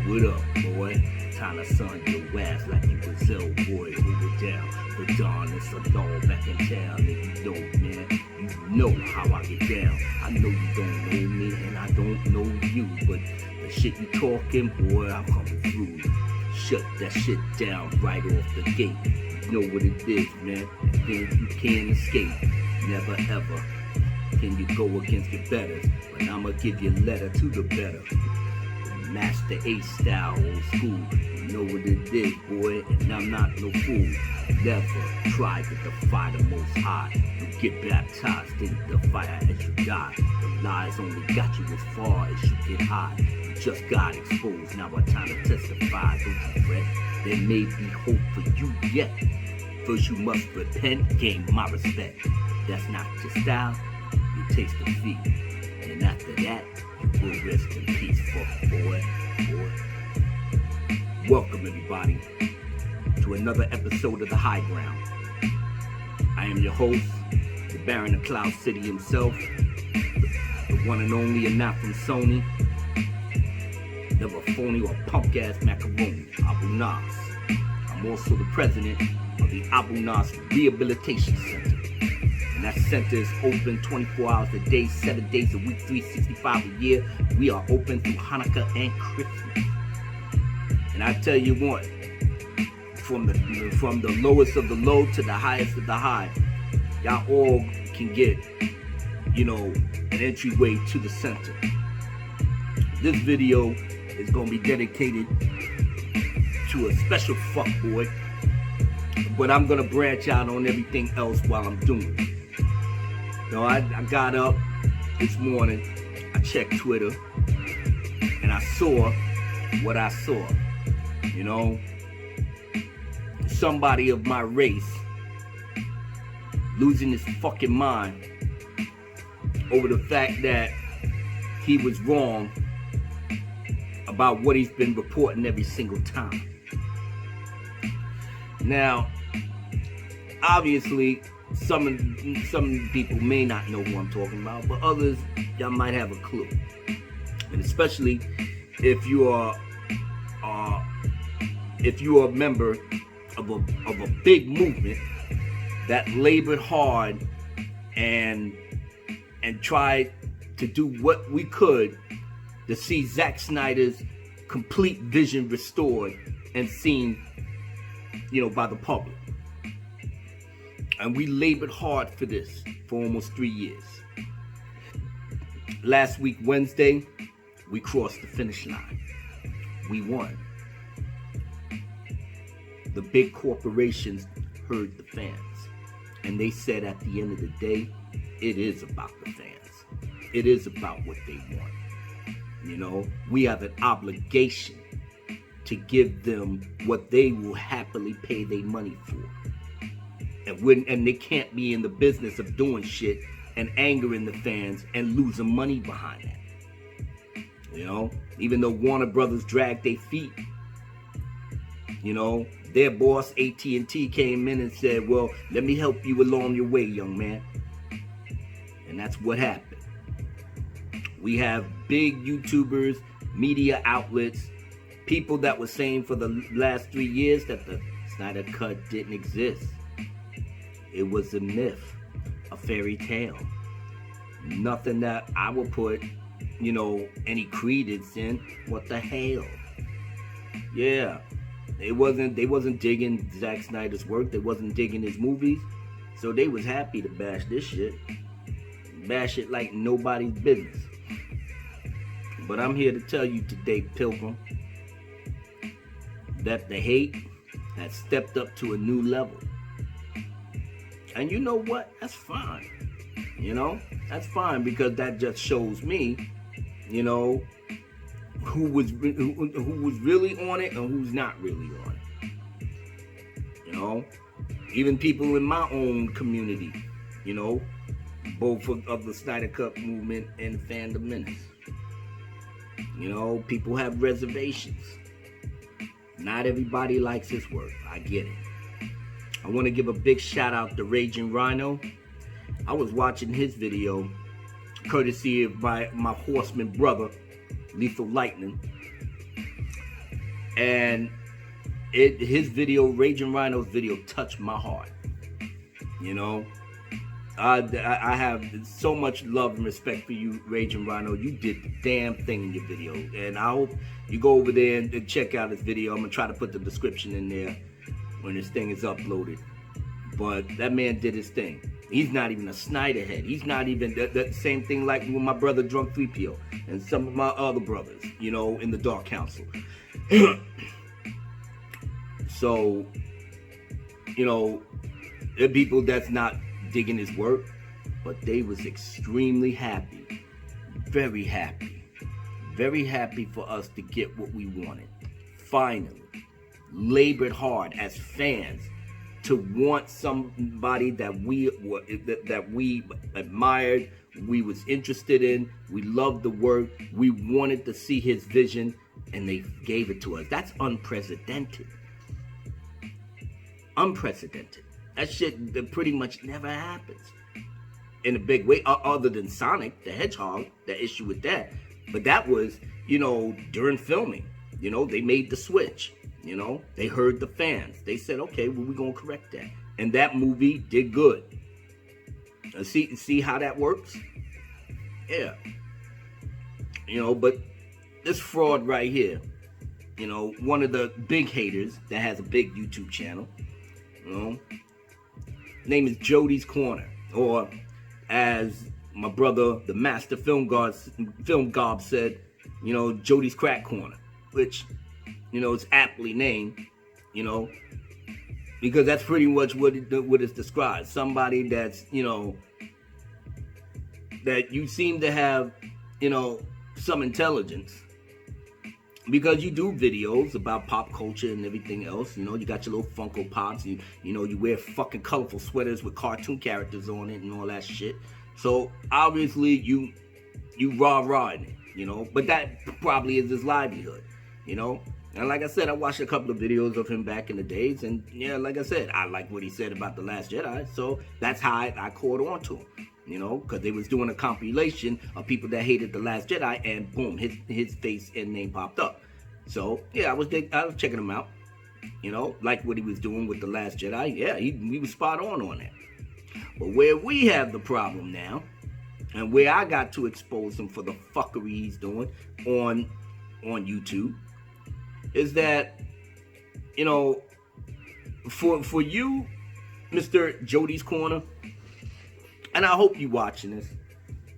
What up, boy? Time to sun your ass like you Brazil, boy. Hold it down. For dawn, it's a dog back in town. If you don't, man, you know how I get down. I know you don't know me, and I don't know you. But the shit you talking, boy, I'm coming through. Shut that shit down right off the gate. You know what it is, man. And then you can't escape. Never ever can you go against your betters. But I'ma give you a letter to the better. Master A style, old school. You know what it is, boy, and I'm not no fool. Never try to defy the Most High. You get baptized in the fire as you die. The lies only got you as far as you get high. You just got exposed, now it's time to testify. Don't you fret, there may be hope for you yet. First you must repent, gain my respect. If that's not your style, you taste defeat. And after that, you will rest in peace, fuck boy. Welcome everybody to another episode of The High Ground. I am your host, the Baron of Cloud City himself, the one and only and not from Sony, never phony or punk ass macaroni, Abu Nas. I'm also the president of the Abu Nas Rehabilitation Center. And that center is open 24 hours a day, 7 days a week, 365 a year. We are open through Hanukkah and Christmas. And I tell you what, from the lowest of the low to the highest of the high, y'all all can get, an entryway to the center. This video is going to be dedicated to a special fuckboy, but I'm going to branch out on everything else while I'm doing it. I got up this morning, I checked Twitter, and I saw what I saw. Somebody of my race losing his fucking mind over the fact that he was wrong about what he's been reporting every single time. Now, obviously, some people may not know who I'm talking about, but others, y'all might have a clue. And especially if you are a member of a big movement that labored hard and tried to do what we could to see Zack Snyder's complete vision restored and seen, by the public. And we labored hard for this for almost 3 years. Last week, Wednesday, we crossed the finish line. We won. The big corporations heard the fans. And they said at the end of the day, it is about the fans. It is about what they want. We have an obligation to give them what they will happily pay their money for. And they can't be in the business of doing shit and angering the fans and losing money behind that. Even though Warner Brothers dragged their feet, their boss AT&T came in and said, well, let me help you along your way, young man. And that's what happened. We have big YouTubers, media outlets, people that were saying for the last 3 years that the Snyder Cut didn't exist. It was a myth, a fairy tale. Nothing that I would put, any credence in. What the hell? Yeah. They wasn't digging Zack Snyder's work. They wasn't digging his movies. So they was happy to bash this shit. Bash it like nobody's business. But I'm here to tell you today, Pilgrim, that the hate has stepped up to a new level. And you know what? That's fine. That's fine, because that just shows me, who was really on it and who's not really on it. Even people in my own community, both of the Snyder Cut movement and Fandom Menace. People have reservations. Not everybody likes his work. I get it. I want to give a big shout out to Raging Rhyno. I was watching his video, courtesy of my horseman brother, Lethal Lightning. And his video, Raging Rhyno's video, touched my heart. You know, I have so much love and respect for you, Raging Rhyno. You did the damn thing in your video, and I hope you go over there and check out his video. I'm gonna try to put the description in there when this thing is uploaded. But that man did his thing. He's not even a Snyder head. He's not even that same thing like with my brother Drunk 3PO and some of my other brothers, you know, in the Dark Council. So, you know, there are people that's not digging his work, but they was extremely happy, very happy for us to get what we wanted. Finally, labored hard as fans to want somebody that we admired, we was interested in, we loved the work, we wanted to see his vision, and they gave it to us. That's unprecedented. Unprecedented. That shit that pretty much never happens in a big way, other than Sonic the Hedgehog, the issue with that. But that was, you know, during filming. You know, they made the switch. You know, they heard the fans. They said, okay, well, we're going to correct that. And that movie did good. See how that works? Yeah. You know, but this fraud right here, you know, one of the big haters that has a big YouTube channel, you know, name is Jody's Corner, or as my brother, the master film gob said, you know, Jody's Crack Corner, which, you know, it's aptly named, you know, because that's pretty much what it's described. Somebody that's, you know, that you seem to have, you know, some intelligence, because you do videos about pop culture and everything else. You know, you got your little Funko Pops. You know, you wear fucking colorful sweaters with cartoon characters on it and all that shit. So obviously you rah-rahing it, you know. But that probably is his livelihood, you know. And like I said, I watched a couple of videos of him back in the days, and yeah, like I said, I like what he said about The Last Jedi. So that's how I caught on to him. You know, because they was doing a compilation of people that hated The Last Jedi, and boom, his face and name popped up. So yeah, I was checking him out. You know, like what he was doing with The Last Jedi. Yeah, he was spot on that. But where we have the problem now, and where I got to expose him for the fuckery he's doing on YouTube, is that, you know, for you, Mr. Jody's Corner. And I hope you watching this,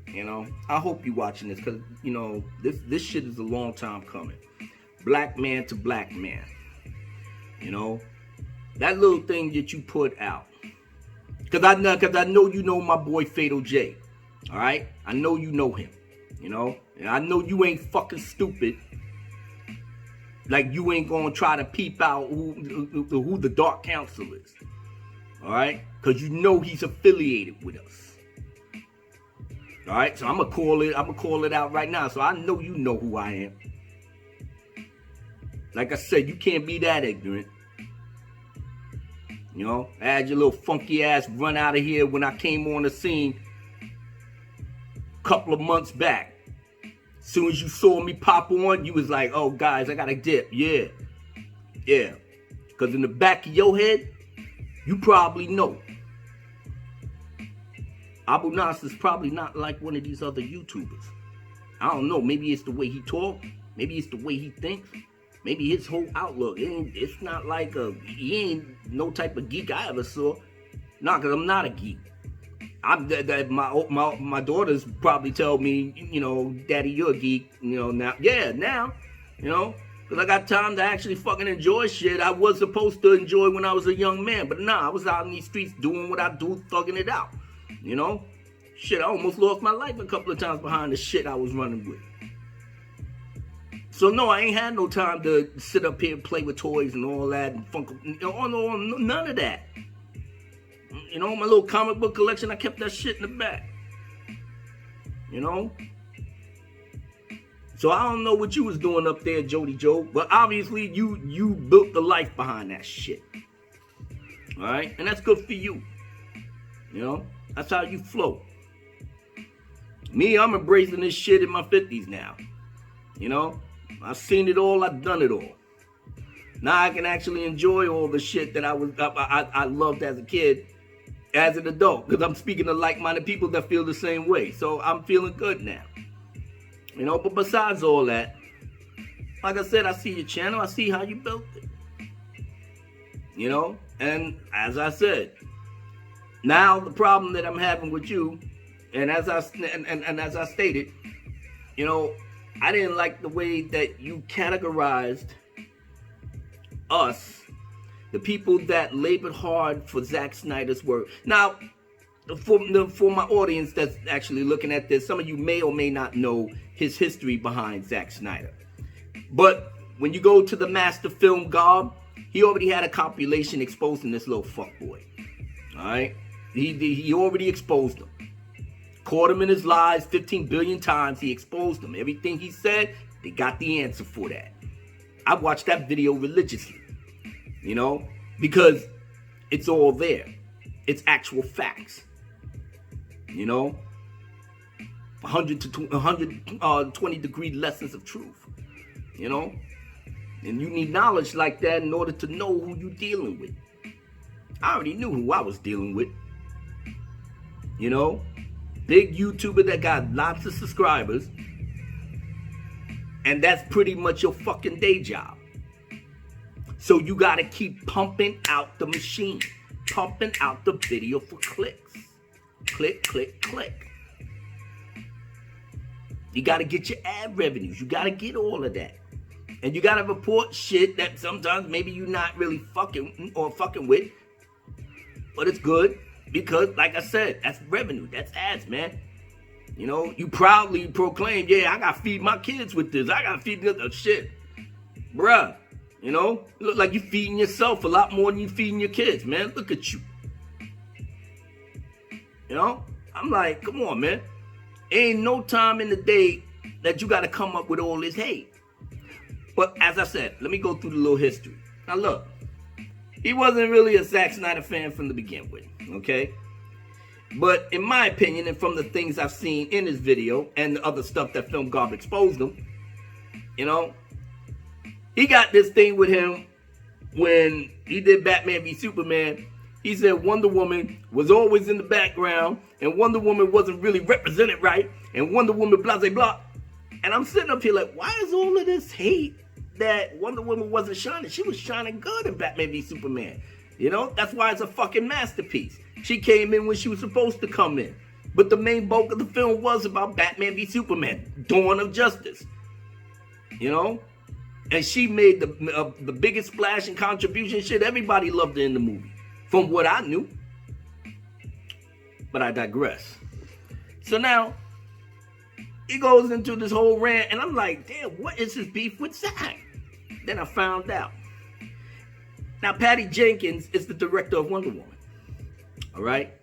you know. I hope you watching this, because, you know, this shit is a long time coming. Black man to black man. You know, that little thing that you put out. Because I know you know my boy Fatal J. All right? I know you know him, you know. And I know you ain't fucking stupid. Like, you ain't going to try to peep out who the Dark Council is. All right? Because you know he's affiliated with us. All right? So I'm going to call it out right now. So I know you know who I am. Like I said, you can't be that ignorant. You know? I had your little funky ass run out of here when I came on the scene a couple of months back. As soon as you saw me pop on, you was like, oh, guys, I got to dip. Yeah. Yeah. Because in the back of your head, you probably know Abu Nasser's probably not like one of these other YouTubers. I don't know. Maybe it's the way he talks. Maybe it's the way he thinks. Maybe his whole outlook. It's not like he ain't no type of geek I ever saw. Nah, because I'm not a geek. My daughters probably tell me, you know, Daddy, you're a geek. You know, now. Yeah, now. You know. Because I got time to actually fucking enjoy shit I was supposed to enjoy when I was a young man. But nah, I was out in these streets doing what I do, thugging it out. You know? Shit, I almost lost my life a couple of times behind the shit I was running with. So no, I ain't had no time to sit up here and play with toys and all that and Funko. No, none of that. You know, my little comic book collection, I kept that shit in the back. You know? So I don't know what you was doing up there, Jody Joe, but obviously you built the life behind that shit. All right? And that's good for you. You know? That's how you flow. Me, I'm embracing this shit in my 50s now. You know? I've seen it all, I've done it all. Now I can actually enjoy all the shit that I loved as a kid, as an adult, because I'm speaking to like-minded people that feel the same way. So I'm feeling good now. But besides all that, like I said, I see your channel. I see how you built it. And as I said, now the problem that I'm having with you, and as I stated, I didn't like the way that you categorized us, the people that labored hard for Zack Snyder's work. Now, for my audience that's actually looking at this, some of you may or may not know his history behind Zack Snyder. But when you go to the Master Film Gob, he already had a compilation exposing this little fuckboy. All right? He already exposed him. Caught him in his lies 15 billion times. He exposed him. Everything he said, they got the answer for that. I watched that video religiously. Because it's all there. It's actual facts. 120 degree lessons of truth. And you need knowledge like that in order to know who you're dealing with. I already knew who I was dealing with. Big YouTuber that got lots of subscribers. And that's pretty much your fucking day job. So you gotta keep pumping out the machine. Pumping out the video for clicks. Click, click, click. You gotta get your ad revenues. You gotta get all of that. And you gotta report shit that sometimes maybe you're not really fucking with. But it's good because, like I said, that's revenue. That's ads, man. You proudly proclaim, yeah, I gotta feed my kids with this. I gotta feed this shit. Bruh, you look like you're feeding yourself a lot more than you're feeding your kids, man. Look at you. I'm like, come on, man. Ain't no time in the day that you gotta come up with all this hate. But as I said, let me go through the little history. Now look, he wasn't really a Zack Snyder fan from the begin with, okay? But in my opinion, and from the things I've seen in his video and the other stuff that Film Gob exposed him, he got this thing with him when he did Batman v Superman. He said Wonder Woman was always in the background and Wonder Woman wasn't really represented right and Wonder Woman blah, blah, blah. And I'm sitting up here like, why is all of this hate that Wonder Woman wasn't shining? She was shining good in Batman v Superman. That's why it's a fucking masterpiece. She came in when she was supposed to come in. But the main bulk of the film was about Batman v Superman, Dawn of Justice. And she made the biggest splash and contribution. Shit, everybody loved her in the movie, from what I knew. But I digress. So now, he goes into this whole rant, and I'm like, damn, what is his beef with Zack? Then I found out. Now, Patty Jenkins is the director of Wonder Woman. All right?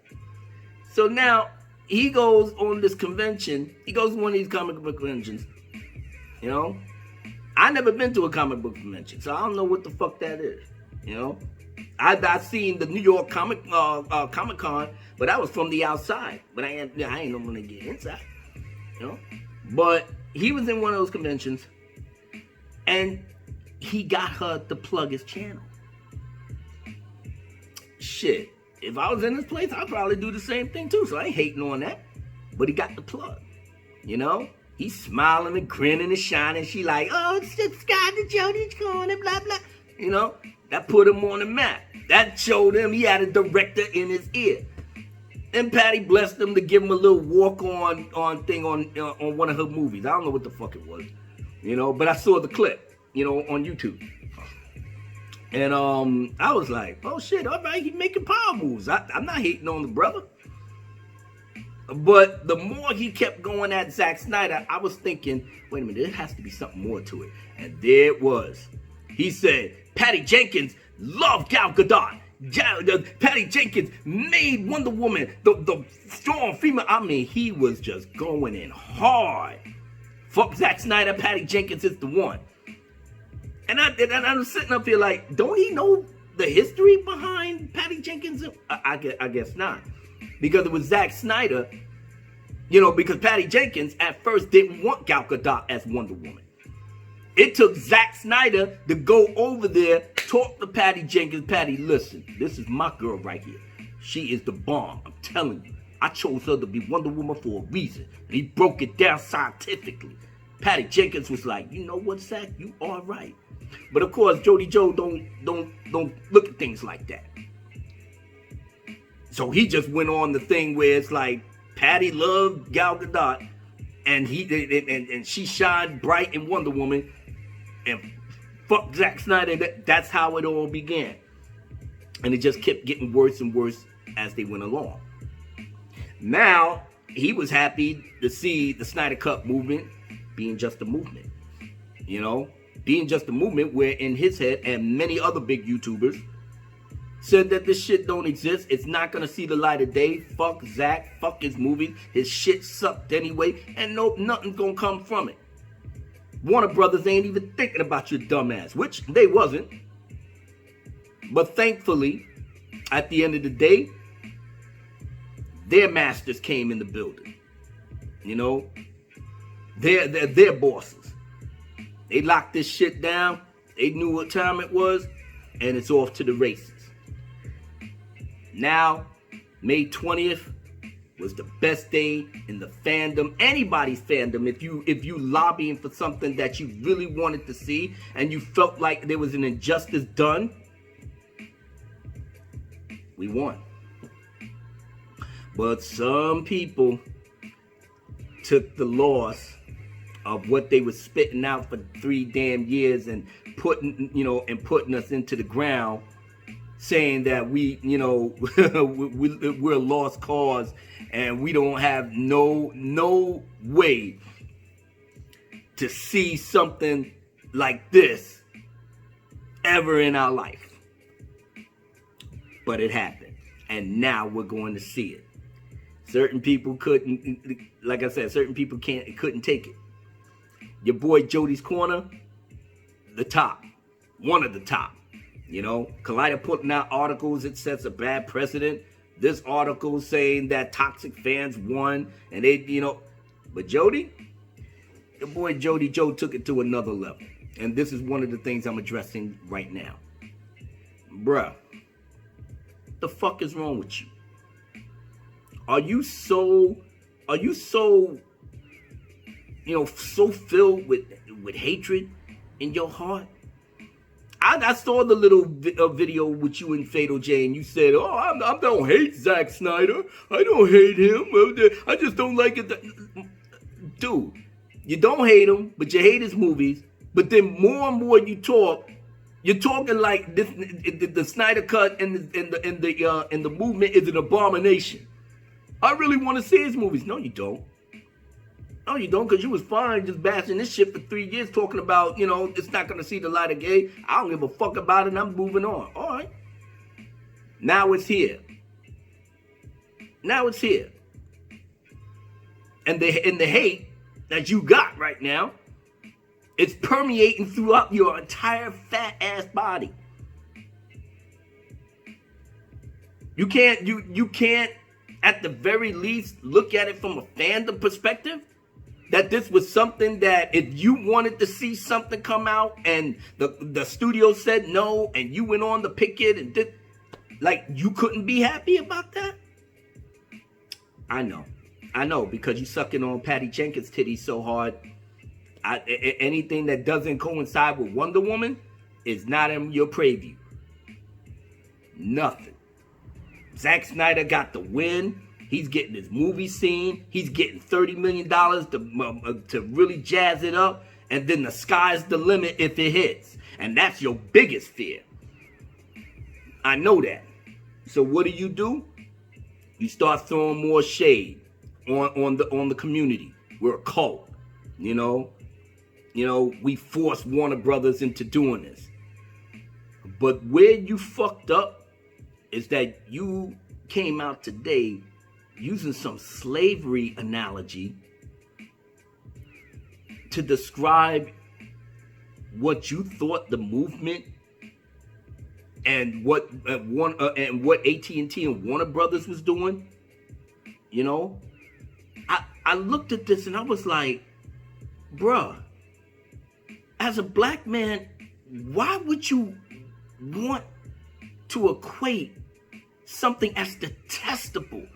So now, he goes on this convention. He goes to one of these comic book conventions. I never been to a comic book convention, so I don't know what the fuck that is. I've seen the New York Comic-Con, but that was from the outside. But I ain't no gonna get inside. But he was in one of those conventions, and he got her to plug his channel. Shit, if I was in this place, I'd probably do the same thing too. So I ain't hating on that. But he got the plug. He's smiling and grinning and shining. She like, oh, subscribe to Jody's Corner, blah, blah. That put him on the map. That showed him he had a director in his ear. And Patty blessed him to give him a little walk-on thing on one of her movies. I don't know what the fuck it was, but I saw the clip, on YouTube. And I was like, oh shit, all right, he's making power moves. I'm not hating on the brother. But the more he kept going at Zack Snyder, I was thinking, wait a minute, there has to be something more to it. And there it was. He said, Patty Jenkins loved Gal Gadot. Patty Jenkins made Wonder Woman the strong female. I mean, he was just going in hard. Fuck Zack Snyder, Patty Jenkins is the one. And I'm sitting up here like, don't he know the history behind Patty Jenkins? I guess not. Because it was Zack Snyder, because Patty Jenkins at first didn't want Gal Gadot as Wonder Woman. It took Zack Snyder to go over there, talk to Patty Jenkins. Patty, listen, this is my girl right here. She is the bomb. I'm telling you. I chose her to be Wonder Woman for a reason. And he broke it down scientifically. Patty Jenkins was like, you know what, Zack? You are right. But of course, Jody Joe don't look at things like that. So he just went on the thing where it's like Patty loved Gal Gadot, and she shined bright in Wonder Woman, and fuck Zack Snyder. That's how it all began, and it just kept getting worse and worse as they went along. Now he was happy to see the Snyder Cut movement being just a movement, being just a movement where in his head and many other big YouTubers said that this shit don't exist. It's not gonna see the light of day. Fuck Zack. Fuck his movies. His shit sucked anyway, and nothing's gonna come from it. Warner Brothers ain't even thinking about your dumb ass, which they wasn't. But thankfully, at the end of the day, their masters came in the building. They're bosses. They locked this shit down. They knew what time it was, and it's off to the races. Now, May 20th was the best day in the fandom, anybody's fandom. If you lobbying for something that you really wanted to see and you felt like there was an injustice done, we won. But some people took the loss of what they were spitting out for 3 damn years and putting us into the ground, saying that we're a lost cause and we don't have no way to see something like this ever in our life. But it happened, and now we're going to see it. Certain people couldn't, like I said, couldn't take it. Your boy Jody's Corner, the top, one of the top. Collider putting out articles, it sets a bad precedent. This article saying that toxic fans won, and but Jody, your boy Jody Joe took it to another level. And this is one of the things I'm addressing right now. Bruh, the fuck is wrong with you? Are you so so filled with hatred in your heart? I saw the little video with you and Fatal J, and you said, "Oh, I don't hate Zack Snyder. I don't hate him. I just don't like it." Dude, you don't hate him, but you hate his movies. But then more and more you talk, you're talking like this. The Snyder Cut and the movement is an abomination. I really want to see his movies. No, you don't. No, you don't, because you was fine just bashing this shit for 3 years, talking about, it's not going to see the light of day. I don't give a fuck about it, and I'm moving on. All right. Now it's here. Now it's here. And the hate that you got right now, it's permeating throughout your entire fat-ass body. You can't, at the very least, look at it from a fandom perspective. That this was something that if you wanted to see something come out and the studio said no and you went on to pick it and did, like, you couldn't be happy about that? I know, because you sucking on Patty Jenkins' titties so hard. Anything that doesn't coincide with Wonder Woman is not in your preview. Nothing. Zack Snyder got the win. He's getting his movie scene. He's getting $30 million to really jazz it up. And then the sky's the limit if it hits. And that's your biggest fear. I know that. So what do? You start throwing more shade on the community. We're a cult. We forced Warner Brothers into doing this. But where you fucked up is that you came out today using some slavery analogy to describe what you thought the movement and what AT&T and Warner Brothers was doing. I looked at this and I was like, bruh, as a black man, why would you want to equate something as detestable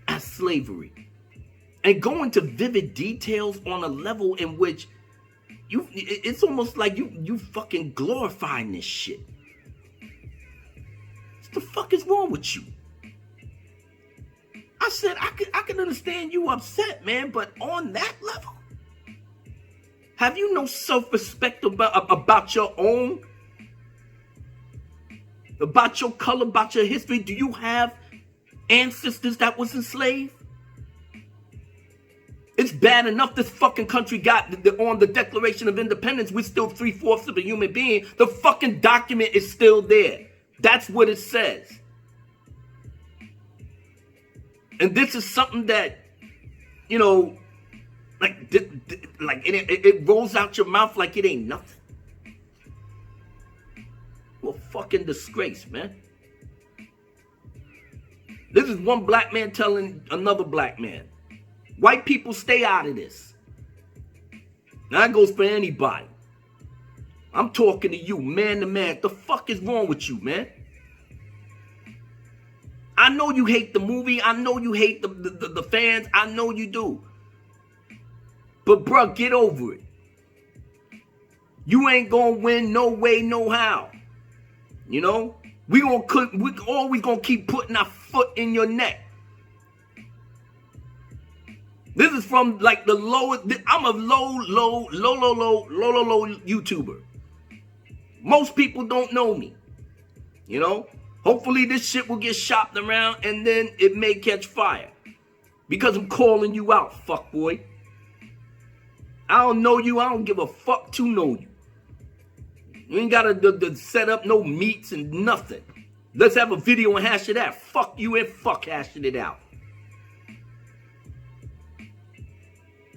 as slavery and go into vivid details on a level in which it's almost like you fucking glorifying this shit? What the fuck is wrong with you? I said I can understand you upset, man, but on that level, have you no self-respect about your own, about your color, about your history? Do you have ancestors that was enslaved? It's bad enough this fucking country got on the Declaration of Independence, we're still 3/4 of a human being. The fucking document is still there. That's what it says. And this is something that, you know, like it rolls out your mouth like it ain't nothing. Well, fucking disgrace, man. This is one black man telling another black man, white people, stay out of this. Now that goes for anybody. I'm talking to you, man to man. The fuck is wrong with you, man? I know you hate the movie. I know you hate the fans. I know you do. But bruh, get over it. You ain't gonna win no way, no how. You know? We always gonna keep putting our foot in your neck. This is from like the lowest. I'm a low YouTuber. Most people don't know me. You know? Hopefully this shit will get shopped around and then it may catch fire. Because I'm calling you out, fuckboy. I don't know you. I don't give a fuck to know you. You ain't gotta set up no meets and nothing. Let's have a video and hash it out. Fuck you and fuck hashing it out.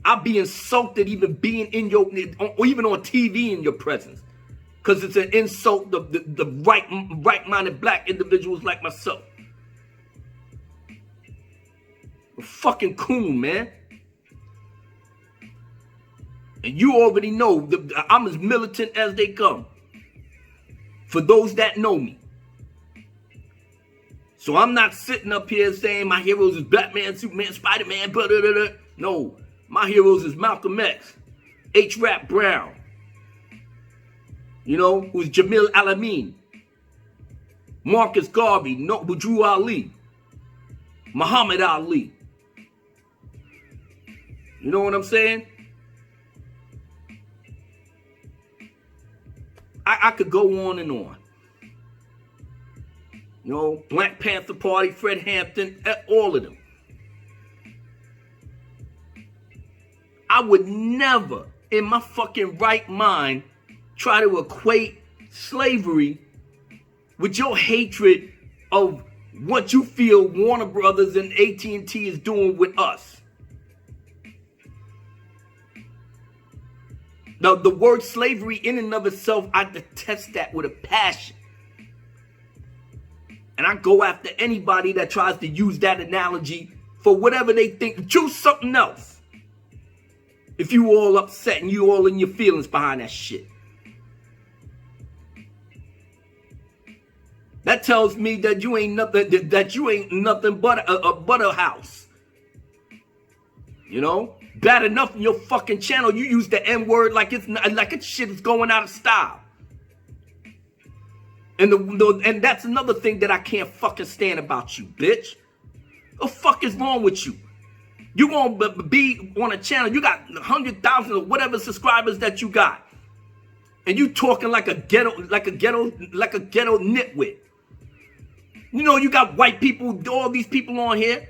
I'll be insulted even being in your, or even on TV in your presence. Because it's an insult to the right-minded black individuals like myself. We're fucking cool, man. And you already know I'm as militant as they come. For those that know me. So I'm not sitting up here saying my heroes is Batman, Superman, Spider-Man, blah, blah, blah, blah. No, my heroes is Malcolm X, H. Rap Brown, you know, who's Jamil Al-Amin, Marcus Garvey, Drew Ali, Muhammad Ali. You know what I'm saying? I could go on and on. You know, Black Panther Party, Fred Hampton, all of them. I would never, in my fucking right mind, try to equate slavery with your hatred of what you feel Warner Brothers and AT&T is doing with us. Now, the word slavery in and of itself, I detest that with a passion. And I go after anybody that tries to use that analogy for whatever they think. Choose something else. If you all upset and you all in your feelings behind that shit. That tells me that you ain't nothing but a house. You know? Bad enough in your fucking channel, you use the N-word like it's shit is going out of style. And that's another thing that I can't fucking stand about you, bitch. What the fuck is wrong with you? You gonna be on a channel, you got 100,000 or whatever subscribers that you got. And you talking like a ghetto nitwit. You know, you got white people, all these people on here.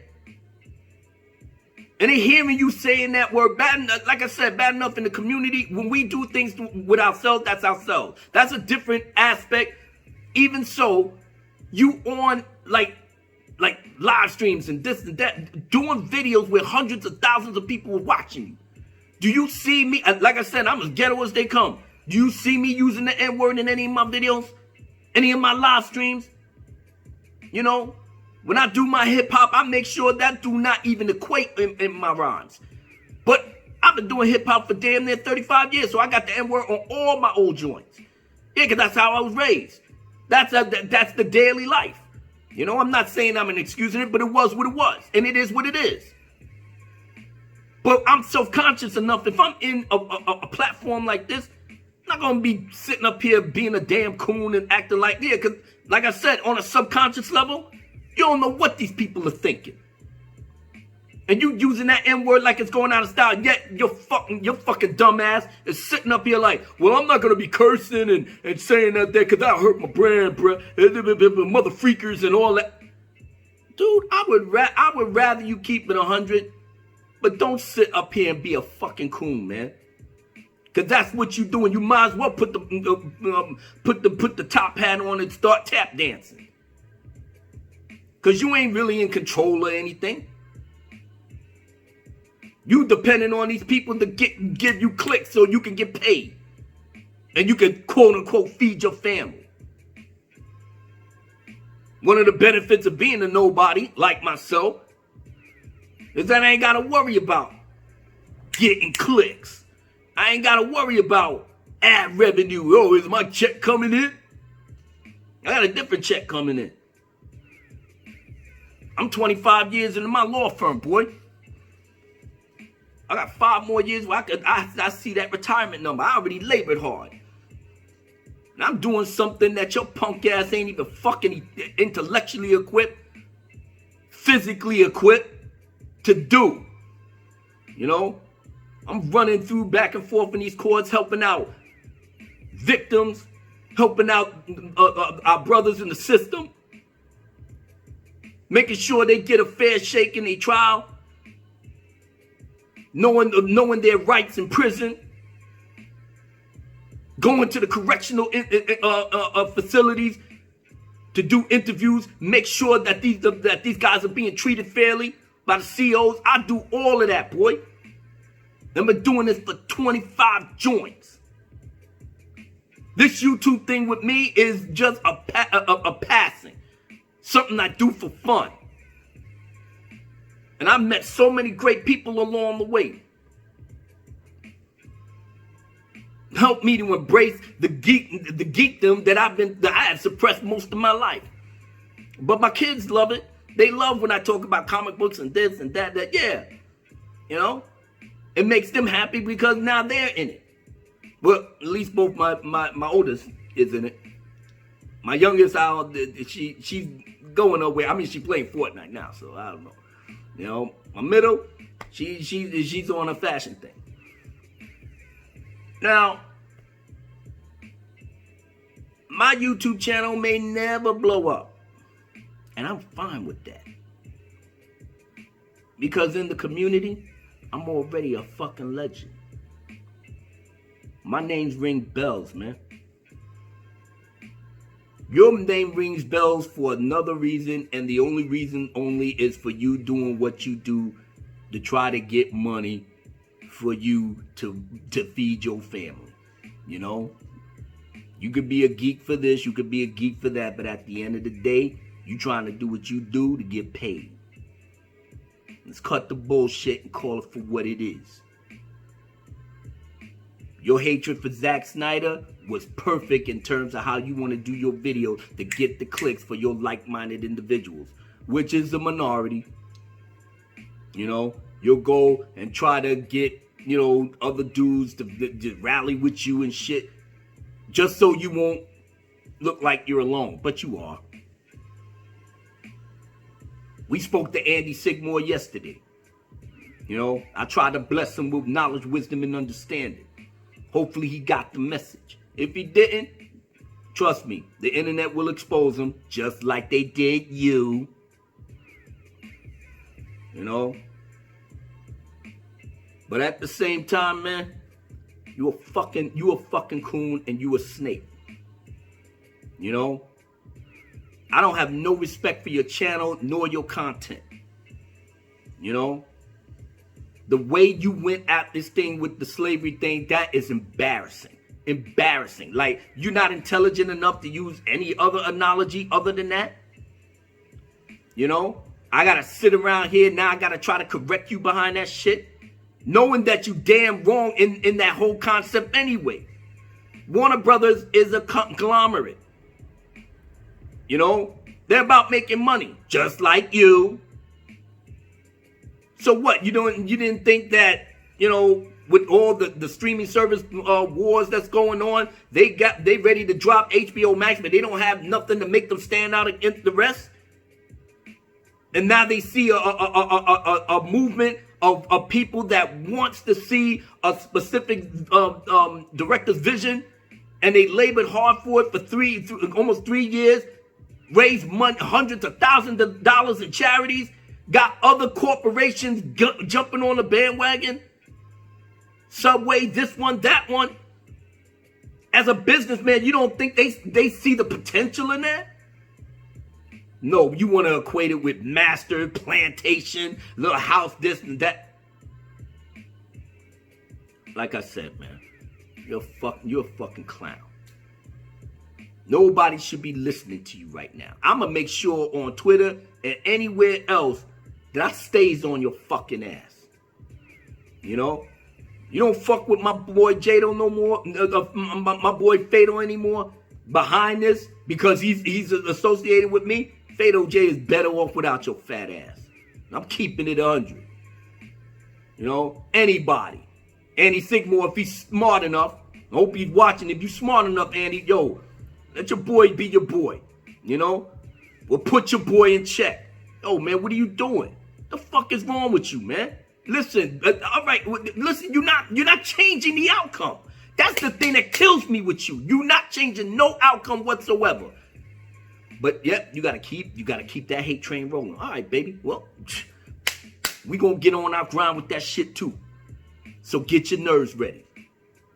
And they hearing you saying that word, like I said, bad enough in the community. When we do things with ourselves, that's ourselves. That's a different aspect. Even so, you on like live streams and this and that, doing videos where hundreds of thousands of people are watching you. Do you see me? Like I said, I'm as ghetto as they come. Do you see me using the N-word in any of my videos? Any of my live streams? You know? When I do my hip-hop, I make sure that do not even equate in my rhymes. But I've been doing hip hop for damn near 35 years, so I got the N-word on all my old joints. Yeah, because that's how I was raised. That's the daily life. You know, I'm not saying I'm an excuse in it, but it was what it was, and it is what it is. But I'm self-conscious enough. If I'm in a platform like this, I'm not gonna be sitting up here being a damn coon and acting like, yeah, because like I said, on a subconscious level, you don't know what these people are thinking. And you using that N-word like it's going out of style, yet your fucking dumbass is sitting up here like, well, I'm not gonna be cursing and saying that there because I hurt my brand, bruh. Mother freakers and all that. Dude, I would rather you keep it 100, but don't sit up here and be a fucking coon, man. Cause that's what you doing. You might as well put the top hat on and start tap dancing. Cause you ain't really in control of anything. You depending on these people to give you clicks so you can get paid. And you can quote unquote feed your family. One of the benefits of being a nobody like myself is that I ain't gotta worry about getting clicks. I ain't gotta worry about ad revenue. Oh, is my check coming in? I got a different check coming in. I'm 25 years into my law firm, boy. I got 5 more years where I see that retirement number. I already labored hard. And I'm doing something that your punk ass ain't even fucking intellectually equipped, physically equipped to do. You know? I'm running through back and forth in these courts, helping out victims, helping out our brothers in the system, making sure they get a fair shake in their trial. Knowing their rights in prison, going to the correctional facilities to do interviews, make sure that these guys are being treated fairly by the COs. I do all of that, boy. I've been doing this for 25 joints. This YouTube thing with me is just a passing, something I do for fun. And I've met so many great people along the way. Help me to embrace the geekdom that I have suppressed most of my life. But my kids love it. They love when I talk about comic books and this and that. Yeah, you know, it makes them happy because now they're in it. Well, at least both my oldest is in it. My youngest, she's going nowhere. I mean, she's playing Fortnite now, so I don't know. You know, my middle, she's on a fashion thing. Now, my YouTube channel may never blow up. And I'm fine with that. Because in the community, I'm already a fucking legend. My name's ring bells, man. Your name rings bells for another reason, and the only reason is for you doing what you do to try to get money for you to feed your family. You know? You could be a geek for this, you could be a geek for that, but at the end of the day, you trying to do what you do to get paid. Let's cut the bullshit and call it for what it is. Your hatred for Zack Snyder was perfect in terms of how you want to do your video to get the clicks for your like-minded individuals, which is the minority. You know, you'll go and try to get, you know, other dudes to rally with you and shit, just so you won't look like you're alone, but you are. We spoke to Andy Sigmore yesterday. You know, I tried to bless him with knowledge, wisdom, and understanding. Hopefully he got the message. If he didn't, trust me, the internet will expose him just like they did you. You know? But at the same time, man, you a fucking coon and you a snake. You know? I don't have no respect for your channel nor your content. You know? The way you went at this thing with the slavery thing, that is embarrassing. Embarrassing. Like, you're not intelligent enough to use any other analogy other than that. You know? I gotta sit around here, now I gotta try to correct you behind that shit. knowing that you damn wrong in that whole concept anyway. Warner Brothers is a conglomerate. You know, they're about making money, just like you. So what? You didn't think that, you know, with all the streaming service wars that's going on, they ready to drop HBO Max, but they don't have nothing to make them stand out against the rest. And now they see a movement of people that wants to see a specific director's vision, and they labored hard for it for almost 3 years, raised money, hundreds of thousands of dollars in charities, got other corporations jumping on the bandwagon. Subway, this one, that one. As a businessman, you don't think they see the potential in that? No, you want to equate it with master, plantation, little house, this and that. Like I said, man, you're a fucking clown. Nobody should be listening to you right now. I'm going to make sure on Twitter and anywhere else that I stays on your fucking ass. You know? You don't fuck with my boy Jado no more, my boy Fado anymore behind this because he's associated with me. Fado J is better off without your fat ass. I'm keeping it 100. You know, anybody. Andy Sigmore, if he's smart enough, I hope he's watching. If you smart enough, Andy, yo, let your boy be your boy. You know? Well, put your boy in check. Yo, man, what are you doing? The fuck is wrong with you, man? Listen, all right, listen, you're not changing the outcome. That's the thing that kills me with you. You're not changing no outcome whatsoever. But yeah, you gotta keep that hate train rolling. All right, baby. Well, we gonna get on our grind with that shit too. So get your nerves ready.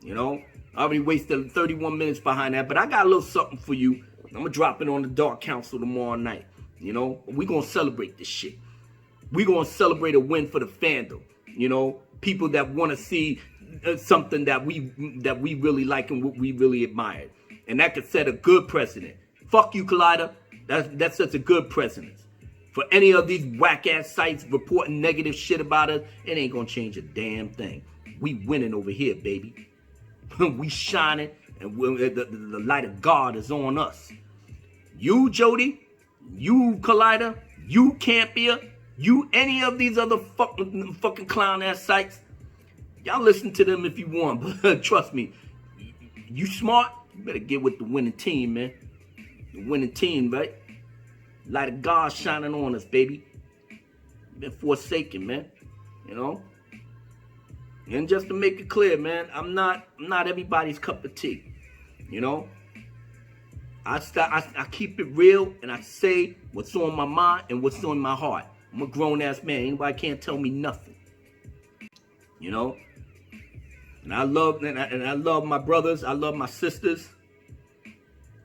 You know, I already wasted 31 minutes behind that, but I got a little something for you. I'm gonna drop it on the Dark Council tomorrow night. You know, we gonna celebrate this shit. We gonna celebrate a win for the fandom. You know, people that want to see something that we really like and what we really admire, and that could set a good precedent. Fuck you, Collider. That sets a good precedent. For any of these whack-ass sites reporting negative shit about us, it ain't gonna change a damn thing. We winning over here, baby. We shining, and the light of God is on us. You, Jody, you, Collider, you, Campia, you, any of these other fucking clown-ass sites, y'all listen to them if you want, but trust me, you smart, you better get with the winning team, man. The winning team, right? Light of God shining on us, baby. Been forsaken, man. You know? And just to make it clear, man, I'm not everybody's cup of tea. You know? I keep it real, and I say what's on my mind and what's on my heart. I'm a grown-ass man. Anybody can't tell me nothing. You know? And I love my brothers. I love my sisters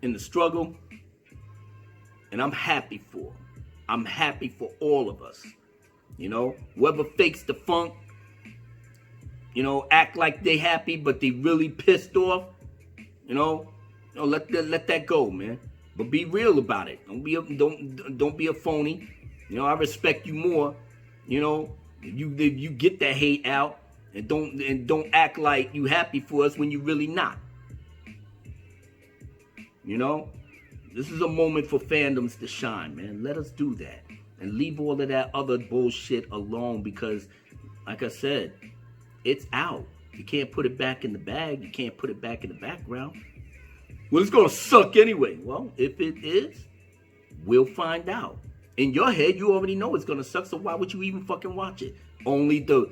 in the struggle. And I'm happy for them. I'm happy for all of us. You know? Whoever fakes the funk, you know, act like they happy, but they really pissed off. You know, let that go, man. But be real about it. Don't be a phony. You know, I respect you more. You know, you get that hate out, and don't act like you happy for us when you really not. You know, this is a moment for fandoms to shine, man. Let us do that and leave all of that other bullshit alone because, like I said, it's out. You can't put it back in the bag. You can't put it back in the background. Well, it's gonna suck anyway. Well, if it is, we'll find out. In your head, you already know it's gonna suck, so why would you even fucking watch it? Only to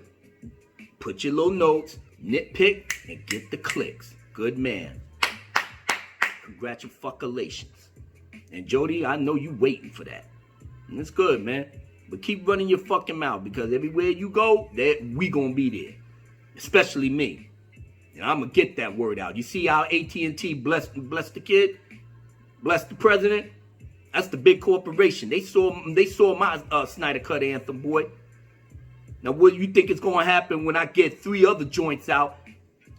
put your little notes, nitpick, and get the clicks. Good man. Congratulations. And Jody, I know you waiting for that. And it's good, man. But keep running your fucking mouth because everywhere you go, we gonna be there. Especially me. And I'm gonna get that word out. You see how AT&T blessed the kid? Blessed the president? That's the big corporation. They saw my Snyder Cut anthem, boy. Now, what do you think is going to happen when I get 3 other joints out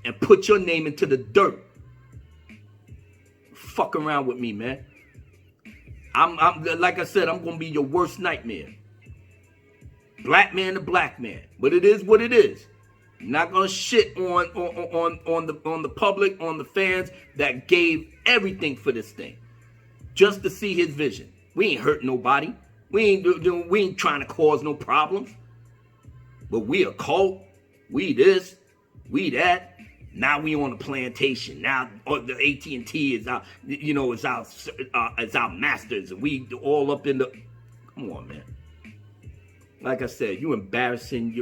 and put your name into the dirt? Fuck around with me, man. I'm like I said, I'm going to be your worst nightmare. Black man to black man. But it is what it is. You're not gonna shit on the public, on the fans that gave everything for this thing, just to see his vision. We ain't hurt nobody. We ain't trying to cause no problems. But we a cult. We this. We that. Now we on the plantation. Now the AT&T is our, is our masters, and we all up in the. Come on, man. Like I said, you embarrassing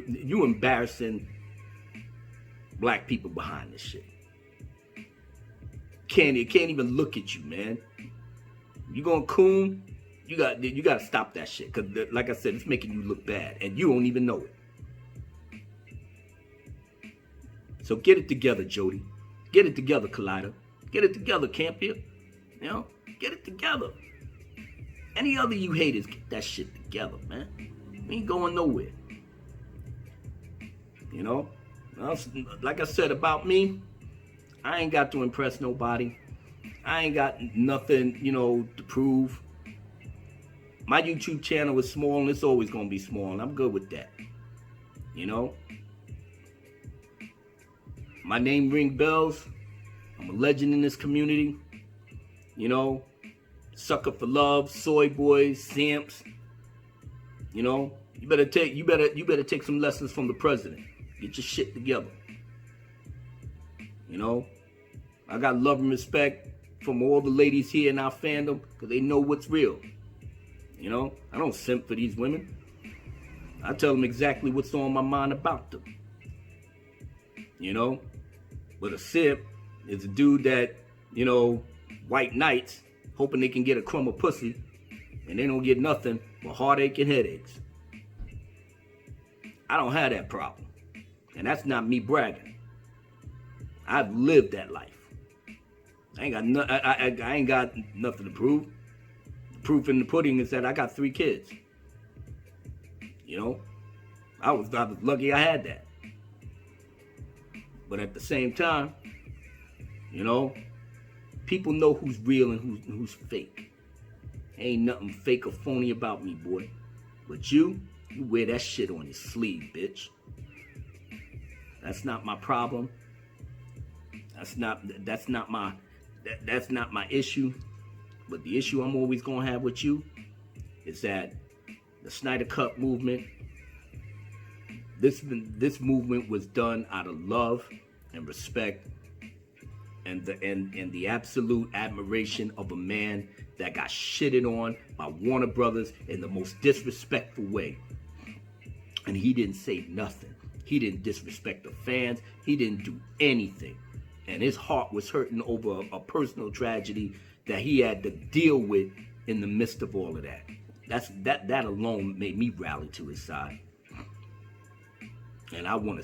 black people behind this shit. Can't even look at you, man. You gonna coon? You got to stop that shit, cause like I said, it's making you look bad, and you don't even know it. So get it together, Jody. Get it together, Collider. Get it together, Campier. Get it together. Any other you haters, get that shit together, man. We ain't going nowhere. Like I said about me, I ain't got to impress nobody. I ain't got nothing, to prove. My YouTube channel is small, and it's always going to be small, and I'm good with that. My name ring bells. I'm a legend in this community. Sucker for love, soy boys, simps. You better take some lessons from the president. Get your shit together. I got love and respect from all the ladies here in our fandom, because they know what's real. I don't simp for these women. I tell them exactly what's on my mind about them. But a simp is a dude that, white knights, hoping they can get a crumb of pussy, and they don't get nothing but heartache and headaches. I don't have that problem. And that's not me bragging. I've lived that life. I ain't got nothing to prove. The proof in the pudding is that I got 3 kids. I was lucky I had that. But at the same time, people know who's real and who's fake. Ain't nothing fake or phony about me, boy. But you wear that shit on your sleeve, bitch. That's not my problem. That's not my issue. But the issue I'm always gonna have with you is that the Snyder Cut movement, this movement was done out of love and respect and the absolute admiration of a man that got shitted on by Warner Brothers in the most disrespectful way. And he didn't say nothing. He didn't disrespect the fans. He didn't do anything. And his heart was hurting over a personal tragedy that he had to deal with in the midst of all of that. That alone made me rally to his side. And I want to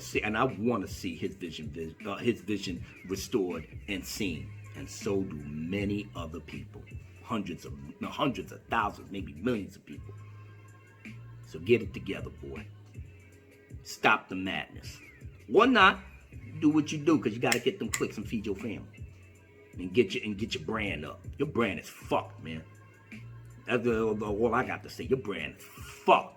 see his vision restored and seen, and so do many other people, hundreds of thousands, maybe millions of people. So get it together, boy. Stop the madness, or not. Do what you do, because you got to get them clicks and feed your family, and get your brand up. Your brand is fucked, man. That's all I got to say. Your brand is fucked.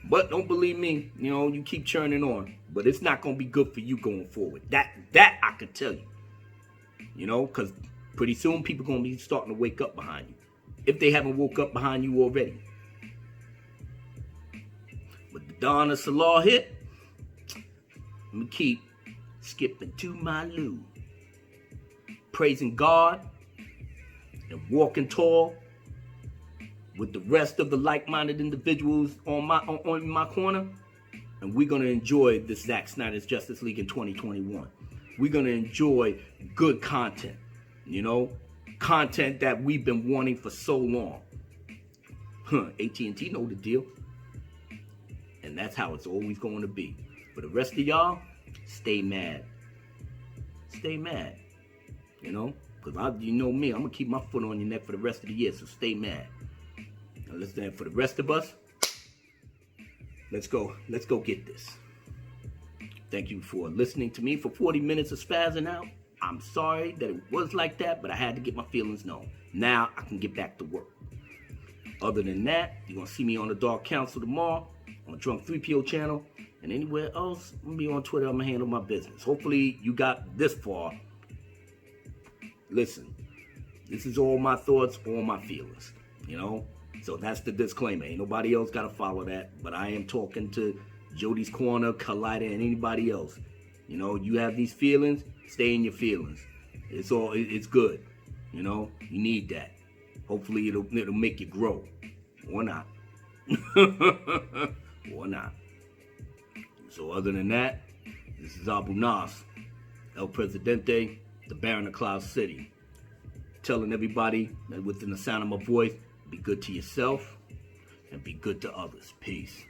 But don't believe me, you keep churning on. But it's not going to be good for you going forward. That I can tell you. Because pretty soon people going to be starting to wake up behind you. If they haven't woke up behind you already. But the dawn of Salah hit, let me keep skipping to my loo. Praising God and walking tall with the rest of the like-minded individuals on my corner, and we're gonna enjoy this Zack Snyder's Justice League in 2021. We're gonna enjoy good content, content that we've been wanting for so long. AT&T know the deal, and that's how it's always going to be. For the rest of y'all, stay mad. Stay mad, because you know me, I'm gonna keep my foot on your neck for the rest of the year. So stay mad. Now listen, for the rest of us, let's go get this. Thank you for listening to me for 40 minutes of spazzing out. I'm sorry that it was like that, but I had to get my feelings known. Now I can get back to work. Other than that, you're going to see me on the Dark Council tomorrow on the Drunk 3PO channel. And anywhere else, I'm gonna be on Twitter. I'm gonna handle my business. Hopefully you got this far. Listen, this is all my thoughts, all my feelings, you know? So that's the disclaimer. Ain't nobody else gotta follow that. But I am talking to Jody's Corner, Collider, and anybody else. You know, you have these feelings, stay in your feelings. It's good. You know, you need that. Hopefully it'll make you grow. Or not. Or not. So other than that, this is Abu Nas, El Presidente, the Baron of Cloud City. Telling everybody that within the sound of my voice, be good to yourself and be good to others. Peace.